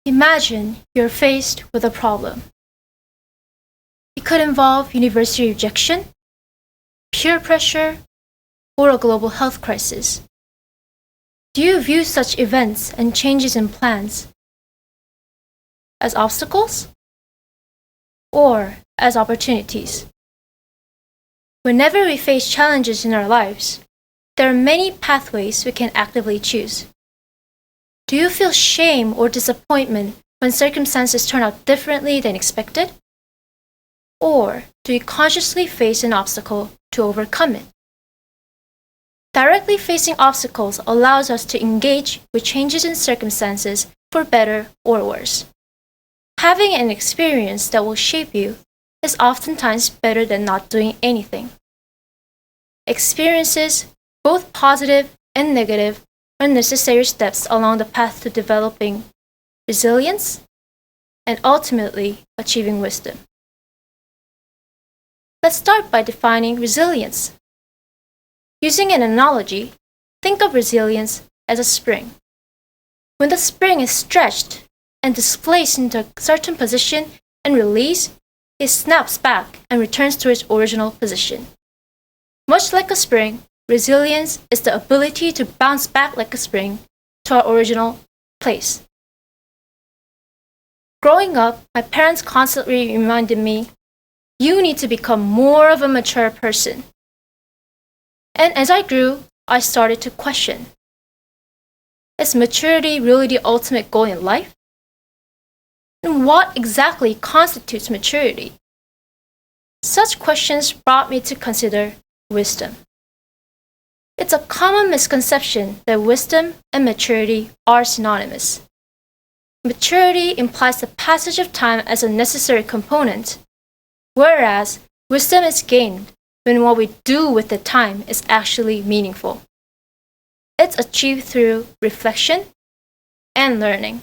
Imagine you're faced with a problem. It could involve university rejection, peer pressure, or a global health crisis. Do you view such events and changes in plans as obstacles or as opportunities? Whenever we face challenges in our lives, there are many pathways we can actively choose. Do you feel shame or disappointment when circumstances turn out differently than expected? Or do you consciously face an obstacle to overcome it? Directly facing obstacles allows us to engage with changes in circumstances for better or worse. Having an experience that will shape you is oftentimes better than not doing anything. Experiences, both positive and negative, are necessary steps along the path to developing resilience and ultimately achieving wisdom. Let's start by defining resilience. Using an analogy, think of resilience as a spring. When the spring is stretched and displaced into a certain position and released, it snaps back and returns to its original position. Much like a spring, resilience is the ability to bounce back like a spring to our original place. Growing up, my parents constantly reminded me, you need to become more of a mature person. And as I grew, I started to question, is maturity really the ultimate goal in life? And what exactly constitutes maturity? Such questions brought me to consider wisdom. It's a common misconception that wisdom and maturity are synonymous. Maturity implies the passage of time as a necessary component, whereas wisdom is gained when what we do with the time is actually meaningful. It's achieved through reflection and learning.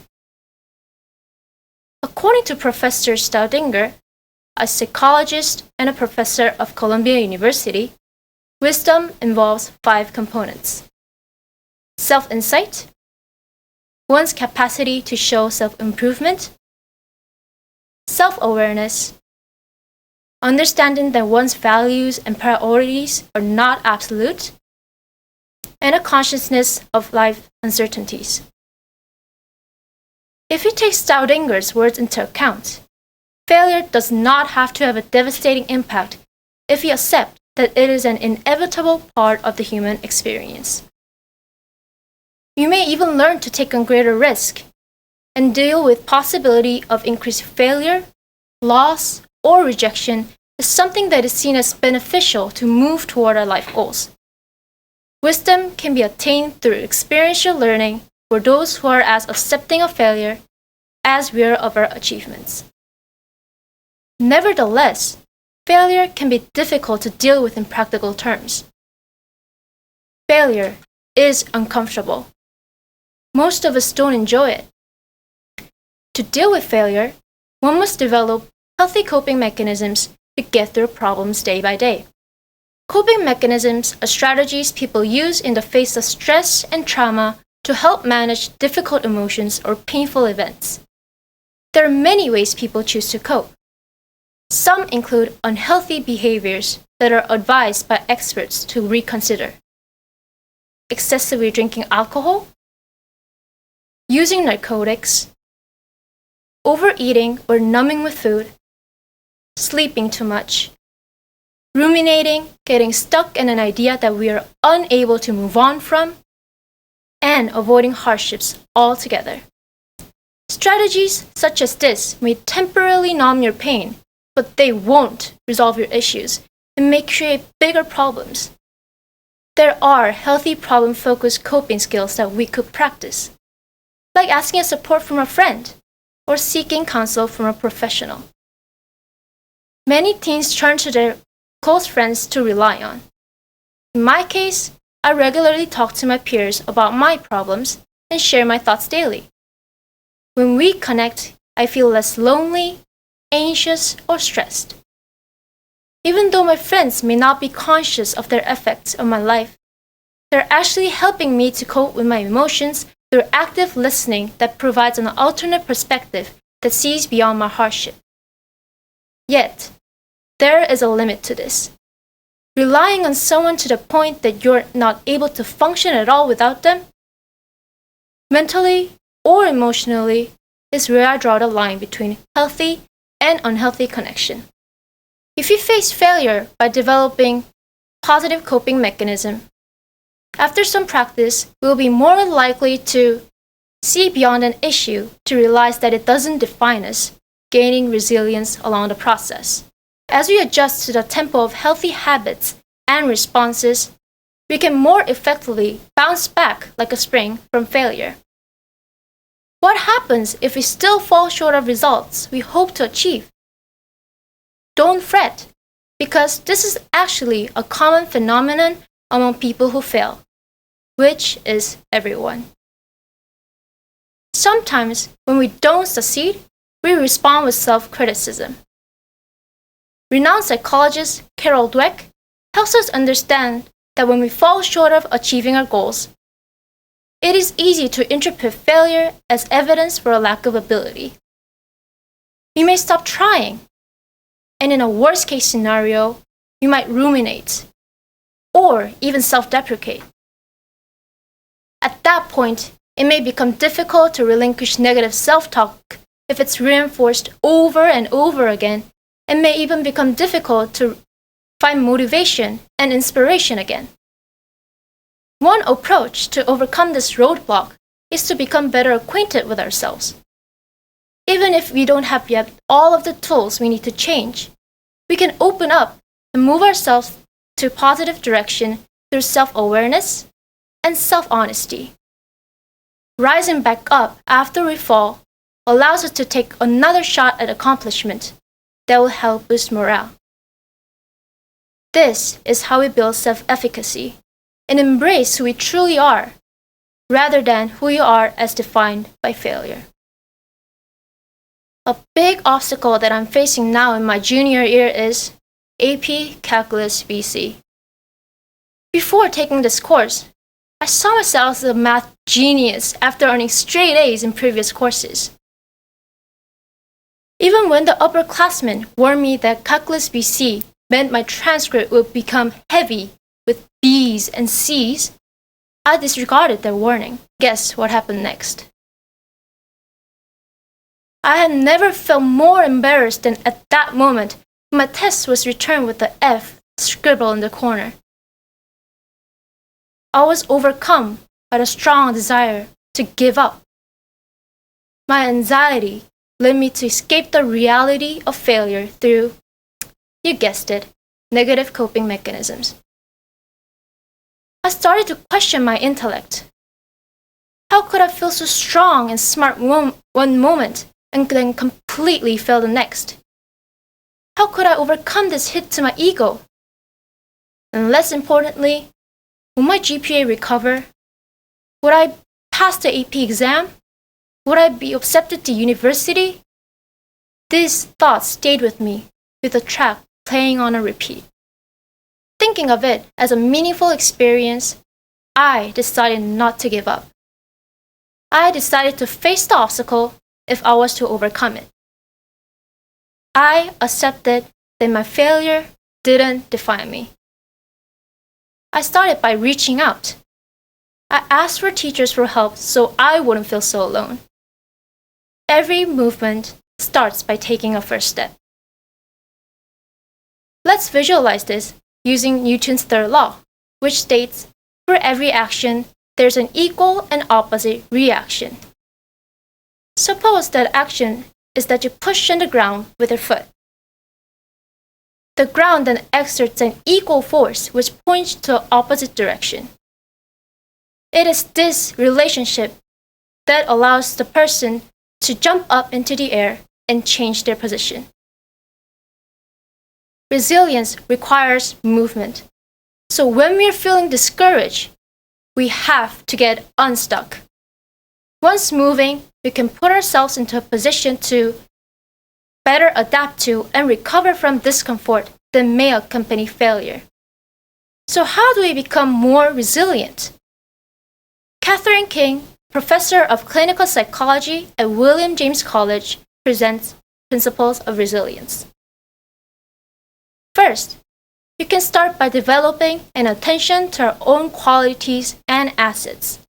According to Professor Staudinger, a psychologist and a professor of Columbia University, wisdom involves 5 components: self-insight, one's capacity to show self-improvement, self-awareness, understanding that one's values and priorities are not absolute, and a consciousness of life uncertainties. If you take Staudinger's words into account, failure does not have to have a devastating impact if you accept that it is an inevitable part of the human experience. You may even learn to take on greater risk and deal with possibility of increased failure, loss, or rejection is something that is seen as beneficial to move toward our life goals. Wisdom can be attained through experiential learning for those who are as accepting of failure as we are of our achievements. Nevertheless, failure can be difficult to deal with in practical terms. Failure is uncomfortable. Most of us don't enjoy it. To deal with failure, one must develop healthy coping mechanisms to get through problems day by day. Coping mechanisms are strategies people use in the face of stress and trauma to help manage difficult emotions or painful events. There are many ways people choose to cope. Some include unhealthy behaviors that are advised by experts to reconsider: excessively drinking alcohol, using narcotics, overeating or numbing with food, sleeping too much, ruminating, getting stuck in an idea that we are unable to move on from, and avoiding hardships altogether. Strategies such as this may temporarily numb your pain, but they won't resolve your issues and may create bigger problems. There are healthy problem-focused coping skills that we could practice, like asking support from a friend or seeking counsel from a professional. Many teens turn to their close friends to rely on. In my case, I regularly talk to my peers about my problems and share my thoughts daily. When we connect, I feel less lonely, anxious, or stressed. Even though my friends may not be conscious of their effects on my life, they're actually helping me to cope with my emotions through active listening that provides an alternate perspective that sees beyond my hardship. Yet, there is a limit to this. Relying on someone to the point that you're not able to function at all without them, mentally or emotionally, is where I draw the line between healthy and unhealthy connection. If you face failure by developing positive coping mechanism, after some practice, we'll be more likely to see beyond an issue to realize that it doesn't define us, gaining resilience along the process. As we adjust to the tempo of healthy habits and responses, we can more effectively bounce back like a spring from failure. What happens if we still fall short of results we hope to achieve? Don't fret, because this is actually a common phenomenon among people who fail, which is everyone. Sometimes, when we don't succeed, we respond with self-criticism. Renowned psychologist Carol Dweck helps us understand that when we fall short of achieving our goals, it is easy to interpret failure as evidence for a lack of ability. We may stop trying, and in a worst-case scenario, we might ruminate or even self-deprecate. At that point, it may become difficult to relinquish negative self-talk if it's reinforced over and over again, and may even become difficult to find motivation and inspiration again. One approach to overcome this roadblock is to become better acquainted with ourselves. Even if we don't have yet all of the tools we need to change, we can open up and move ourselves to a positive direction through self-awareness and self-honesty. Rising back up after we fall allows us to take another shot at accomplishment that will help boost morale. This is how we build self-efficacy and embrace who we truly are, rather than who we are as defined by failure. A big obstacle that I'm facing now in my junior year is AP Calculus BC. Before taking this course, I saw myself as a math genius after earning straight A's in previous courses. Even when the upperclassmen warned me that Calculus BC meant my transcript would become heavy with B's and C's, I disregarded their warning. Guess what happened next? I had never felt more embarrassed than at that moment when my test was returned with the F scribbled in the corner. I was overcome by the strong desire to give up. My anxiety led me to escape the reality of failure through, you guessed it, negative coping mechanisms. I started to question my intellect. How could I feel so strong and smart one moment and then completely fail the next? How could I overcome this hit to my ego? And less importantly, will my GPA recover? Would I pass the AP exam? Would I be accepted to university? These thoughts stayed with me, with the track playing on a repeat. Thinking of it as a meaningful experience, I decided not to give up. I decided to face the obstacle if I was to overcome it. I accepted that my failure didn't define me. I started by reaching out. I asked for teachers for help so I wouldn't feel so alone. Every movement starts by taking a first step. Let's visualize this using Newton's third law, which states, for every action, there's an equal and opposite reaction. Suppose that action is that you push on the ground with your foot. The ground then exerts an equal force which points to the opposite direction. It is this relationship that allows the person to jump up into the air and change their position. Resilience requires movement. So when we are feeling discouraged, we have to get unstuck. Once moving, we can put ourselves into a position to better adapt to and recover from discomfort that may accompany failure. So how do we become more resilient? Catherine King, professor of clinical psychology at William James College, presents principles of resilience. First, you can start by developing an attention to our own qualities and assets.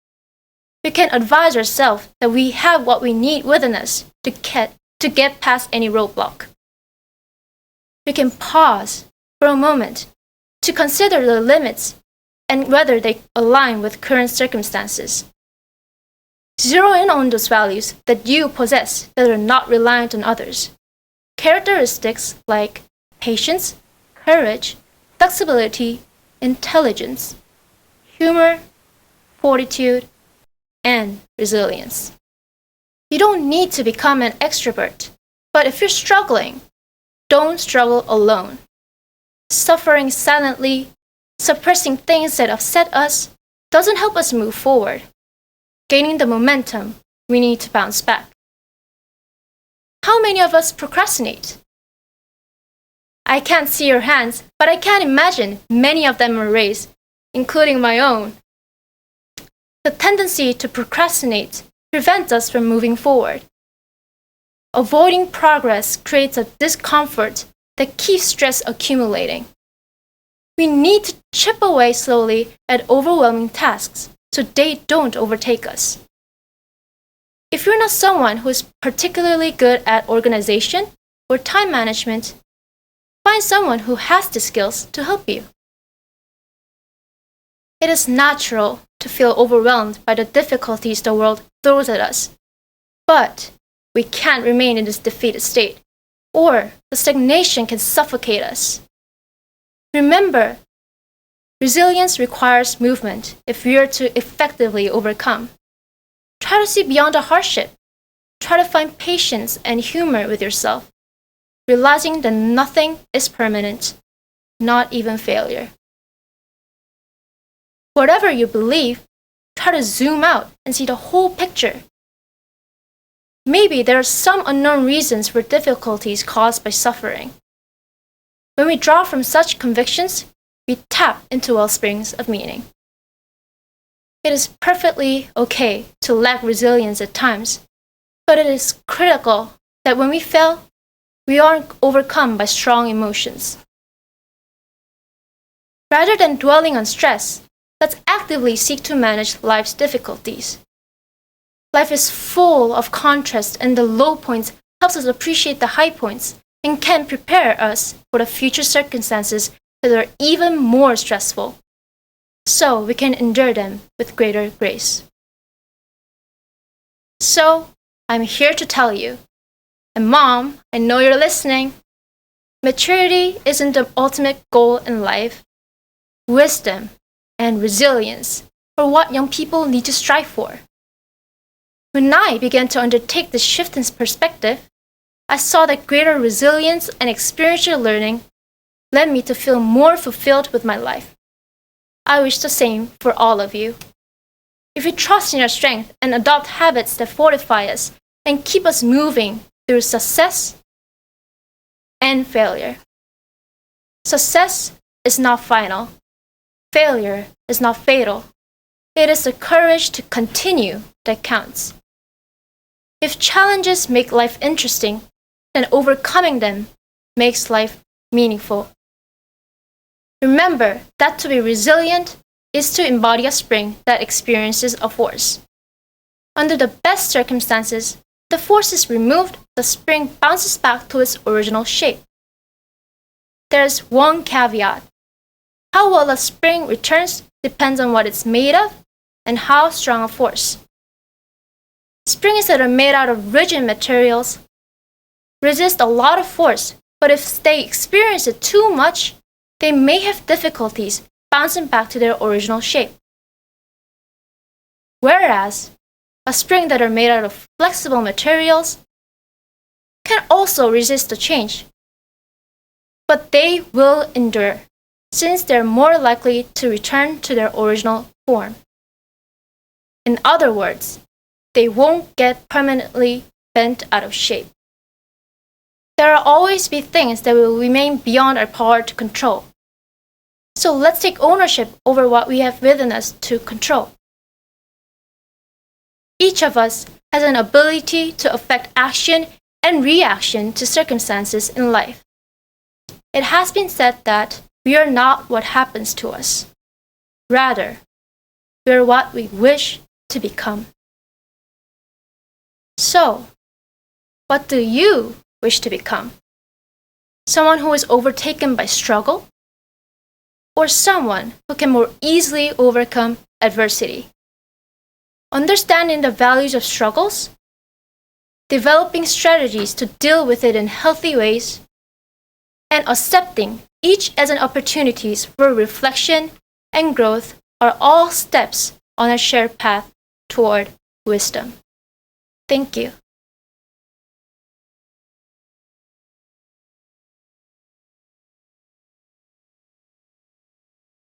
We can advise ourselves that we have what we need within us to get past any roadblock. We can pause for a moment to consider the limits and whether they align with current circumstances. Zero in on those values that you possess that are not reliant on others. Characteristics like patience, courage, flexibility, intelligence, humor, fortitude, and resilience. You don't need to become an extrovert, but if you're struggling, don't struggle alone. Suffering silently, suppressing things that upset us, doesn't help us move forward. Gaining the momentum, we need to bounce back. How many of us procrastinate? I can't see your hands, but I can imagine many of them are raised, including my own. The tendency to procrastinate prevents us from moving forward. Avoiding progress creates a discomfort that keeps stress accumulating. We need to chip away slowly at overwhelming tasks so they don't overtake us. If you're not someone who is particularly good at organization or time management, find someone who has the skills to help you. It is natural to feel overwhelmed by the difficulties the world throws at us, but we can't remain in this defeated state, or the stagnation can suffocate us. Remember, resilience requires movement if we are to effectively overcome. Try to see beyond the hardship. Try to find patience and humor with yourself, realizing that nothing is permanent, not even failure. Whatever you believe, try to zoom out and see the whole picture. Maybe there are some unknown reasons for difficulties caused by suffering. When we draw from such convictions, we tap into wellsprings of meaning. It is perfectly okay to lack resilience at times, but it is critical that when we fail, we aren't overcome by strong emotions. Rather than dwelling on stress, let's actively seek to manage life's difficulties. Life is full of contrast, and the low points helps us appreciate the high points and can prepare us for the future circumstances that are even more stressful, so we can endure them with greater grace. So, I'm here to tell you, and Mom, I know you're listening, maturity isn't the ultimate goal in life. Wisdom and resilience are what young people need to strive for. When I began to undertake this shift in perspective, I saw that greater resilience and experiential learning led me to feel more fulfilled with my life. I wish the same for all of you. If we trust in our strength and adopt habits that fortify us and keep us moving through success and failure. Success is not final. Failure is not fatal. It is the courage to continue that counts. If challenges make life interesting, then overcoming them makes life meaningful. Remember that to be resilient is to embody a spring that experiences a force. Under the best circumstances, the force is removed, the spring bounces back to its original shape. There's one caveat. How well a spring returns depends on what it's made of and how strong a force. Springs that are made out of rigid materials resist a lot of force, but if they experience it too much, they may have difficulties bouncing back to their original shape. Whereas, a spring that are made out of flexible materials can also resist the change, but they will endure, since they're more likely to return to their original form. In other words, they won't get permanently bent out of shape. There will always be things that will remain beyond our power to control. So let's take ownership over what we have within us to control. Each of us has an ability to affect action and reaction to circumstances in life. It has been said that we are not what happens to us. Rather, we are what we wish to become. So, what do you wish to become? Someone who is overtaken by struggle? Or someone who can more easily overcome adversity? Understanding the values of struggles, developing strategies to deal with it in healthy ways, and accepting each as an opportunities for reflection and growth are all steps on a shared path toward wisdom. Thank you.